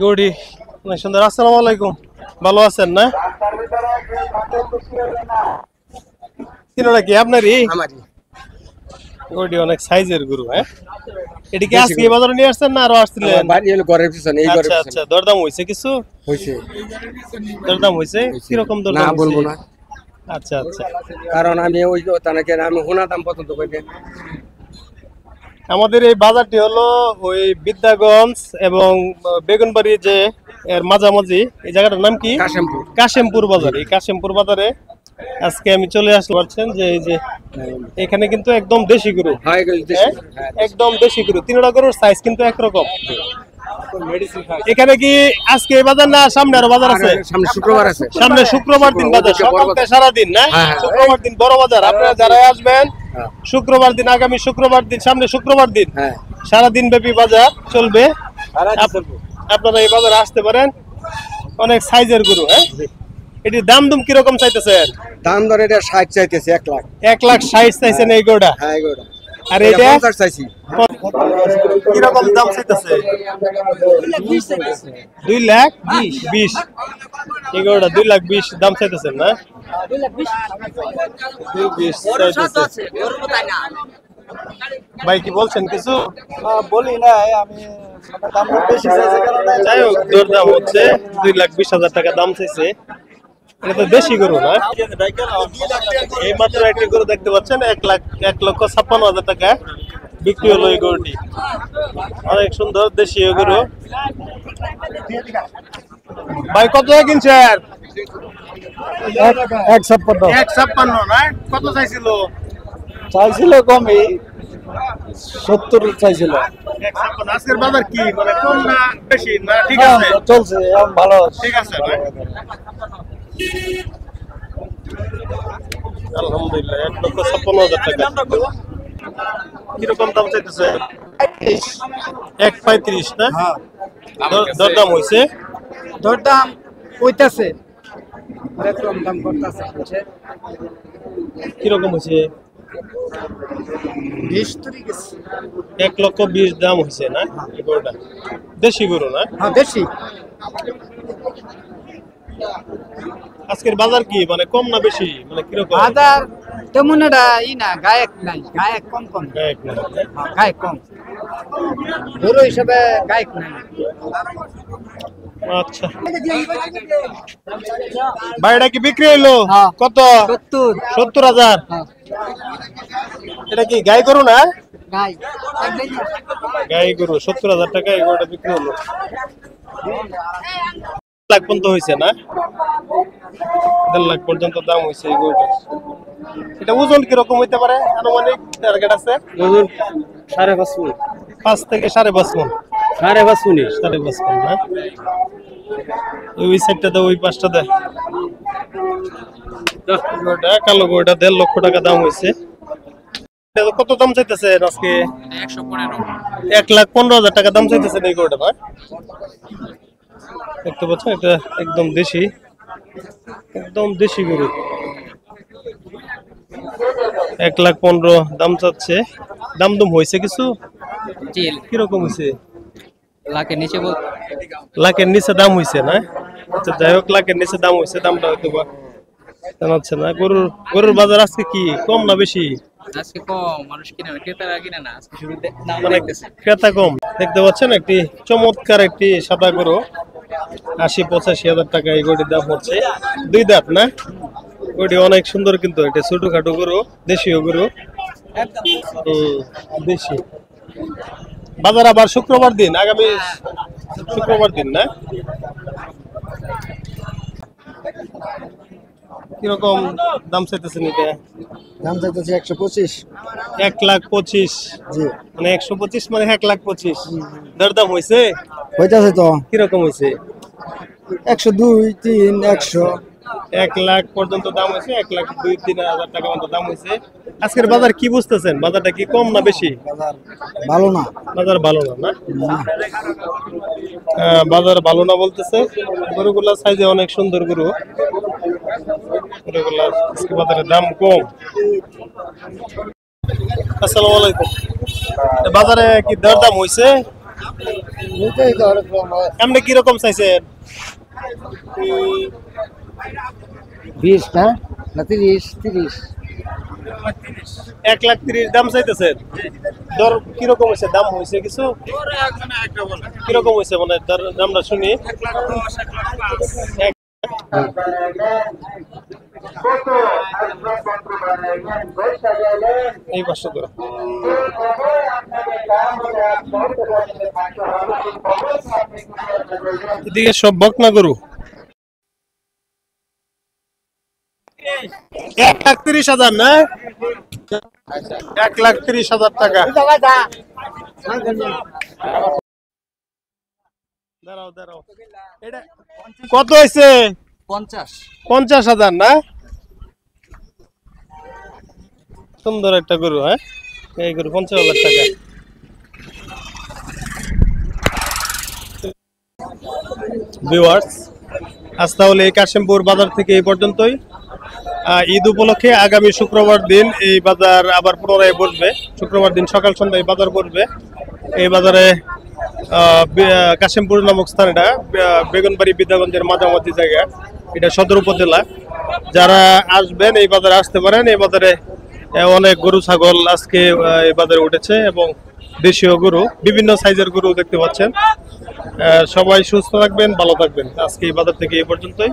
গৌড়ি অনেক সুন্দর। আসসালামু আলাইকুম, ভালো আছেন না? তিনটা কি আপনারই? গৌড়ি অনেক সাইজের গরু। হ্যাঁ, এটা কি আজকে বাজারে নিয়ে আসছেন না আরো আসছিলেন? আচ্ছা আচ্ছা, দরদাম হয়েছে কিছু? দরদাম হয়েছে কিরকম দরদাম? না বলবো না। আচ্ছা আচ্ছা, কারণ আমি ওই আমি হোনা দাম পছন্দ করি। আমাদের এই বাজারটি হলো ওই বিদ্যাগঞ্জ এবং বেগুনবাড়ি যে এর মাঝামাঝি, এই জায়গাটার নাম কি? কাশেমপুর বাজার। এই কাশেমপুর বাজারে আজকে আমি চলে আসতে পারছেন যে এই যে এখানে কিন্তু একদম দেশি গরু, একদম দেশি গরু। তিনটা গরুর সাইজ কিন্তু একরকম। এখানে কি আজকে বাজার না সামনে আরো বাজার আছে? সামনে শুক্রবার আছে, সামনে শুক্রবার দিন বাজার, সকাল থেকে সারাদিন না? শুক্রবার দিন বড় বাজার। আপনারা যারা আসবেন শুক্রবার দিন, আগামী শুক্রবার দিন, সামনে শুক্রবার দিন সারাদিন ব্যাপী বাজার চলবে। আপনারা এই বাজারে আসতে পারেন। অনেক সাইজের গরু। হ্যাঁ, এটির দাম দুম কিরকম চাইতেছেন? দাম ধরে এটা 60 চাইতেছে, 1 লাখ। 1,60,000 চাইছেন এই গরুটা? হ্যাঁ, এই গরুটা। আর এটা 50 চাইছি। কিরকম দাম চাইতেছে? 2,20,000। এই গরুটা 2,20,000 দাম চাইতেছেন না? 2,20,000 চাইতেছে। ভাই কি বলছেন কিছু? বলি না, আমি দাম বেশি চাইছে কারণ যাই হোক, দরদাম হচ্ছে 2,20,000 টাকা দাম চাইছে। এটা তো দেশি গরু না? এই মাত্র একটি গরু দেখতে পাচ্ছেন, 1,56,000 টাকা বিক্রি হলো এই গরুটি। অনেক সুন্দর দেশি গরু। ভাই কত টাকা কিনছেন? 1,56,000 না? কত চাইছিল? চাইছিল কমই, 70 চাইছিল। 1,56,000। আজকের বাজার কি মানে কম না বেশি না? ঠিক আছে, চলছে, ভালো, ঠিক আছে ভাই। আলহামদুলিল্লাহ, 1,56,000 টাকা। কিরকম দাম চাইতেছে? 1,35,000 না? দরদাম হয়েছে? দরদাম কইতাছে, কম দাম করতেছে। কিরকম হয়েছে? 1,20,000 দাম হয়েছে না? এই গরুটা দেশি গরু না? হ্যাঁ, দেশি। আজকের বাজার কি মানে কম না বেশি মানে কিরকম? বাজার তেমন একটা না, গায়ক নাই, গায়ক কম কম, গায়ক না? গায়ক কম, গরু হিসেবে গায়ক নাই। আচ্ছা, ভাইটা কি বিক্রি হইলো? কত? 70,000। এটা কি গাই গরু না? গাই গরু। 70,000 টাকা এই গরুটা বিক্রি হলো। 1 লাখ পর্যন্ত হয়েছে না? 1.5 লাখ পর্যন্ত দাম হয়েছে এই গরুটা। এটা ওজন কিরকম হইতে পারে আনুমানিক? টার্গেট আছে ওজন 5.5 মণ। 5 থেকে 5.5 মণ। 5.5 মণ না? ওই সাইডটা দে, ওই পাশটা দে। গরুটা কালো গরুটা 1.5 লক্ষ টাকা দাম হয়েছে। কত দাম চাইতেছে আজকে? 1,15,000 টাকা দাম চাইতেছে এই গরুটা। ভাই দেখতে পাচ্ছেন, এটা একদম দেশি, একদম দেশি গরু। 1,15,000 দাম চাচ্ছে। দাম দুম হয়েছে কিছু? কিরকম হয়েছে? লাখের নিচে দাম হয়েছে না? আচ্ছা, যাই হোক, লাখের নিচে দাম হয়েছে। দামটা হয়তো জানাচ্ছে না। গরুর বাজার আজকে কি কম না বেশি? আজকে কম, মানুষ কিনে না, ক্রেতারা কিনে না আজকে, শুরুতে মানে ক্রেতা কম। দেখতে পাচ্ছেন একটি চমৎকার একটি সাদা গরু, 80-85,000 টাকা এই গরুটির দাম হচ্ছে। 2 দাঁত না? গরুটি অনেক সুন্দর কিন্তু। এটা ছোটখাটো গরু, দেশীয় গরু। দেশি। বাজার আবার শুক্রবার দিন, আগামী শুক্রবার দিন না? কিরকম দাম চাইতেছেন এটা? দাম চাইতেছে 125। 1,25,000। জি, মানে 125 মানে 1,25,000। দরদাম হয়েছে? হইতাছে তো। কিরকম হয়েছে? 102, 3, 100। 1 লাখ পর্যন্ত দাম হয়েছে। 1,02,000-3,000 টাকা মতো দাম হয়েছে। আজকের বাজার কি বুঝতেছেন? বাজারটা কি কম না বেশি? বাজার ভালো না। বাজার ভালো না? বাজার ভালো না বলতেছে। গরুগুলা সাইজে অনেক সুন্দর গরু। গরুগুলার আজকে বাজারে দাম কম। আসসালামু আলাইকুম। বাজারে কি দরদাম হয়েছে? ওইটাই তো অনেক রকম হয়। আপনি কিরকম চাইছেন? 20 না না 30 30 1,30,000 দাম চাইতেছেন? দর কিরকম হয়েছে? দাম হয়েছে কিছু? কিরকম হয়েছে মানে দামটা শুনি। এই পাঁচশো তো এদিকে সব বকনা গরু। 1,30,000 না? 1,30,000 টাকা। দাঁড়াও দাঁড়াও, এটা কত হয়েছে? 50 50,000 না? সুন্দর একটা গরু, হ্যাঁ এই গরু 50,000 টাকা। ভিউয়ার্স, আজ তাহলে এই কাশিমপুর বাজার থেকে এই পর্যন্তই। ঈদ উপলক্ষে আগামী শুক্রবার দিন এই বাজার আবার পুনরায় বসবে। শুক্রবার দিন সকাল সন্ধ্যায় বাজার বসবে। এই বাজারে কাশিমপুর নামক স্থান, এটা বেগুনবাড়ি বিদ্যাগঞ্জের মাঝামাঝি জায়গা, এটা সদর উপজেলা। যারা আসবেন এই বাজারে আসতে পারেন। এই বাজারে অনেক গরু ছাগল আজকে এই বাজারে উঠেছে এবং দেশীয় গরু, বিভিন্ন সাইজের গরু দেখতে পাচ্ছেন। সবাই সুস্থ থাকবেন, ভালো থাকবেন। আজকে এই বাজার থেকে এই পর্যন্তই।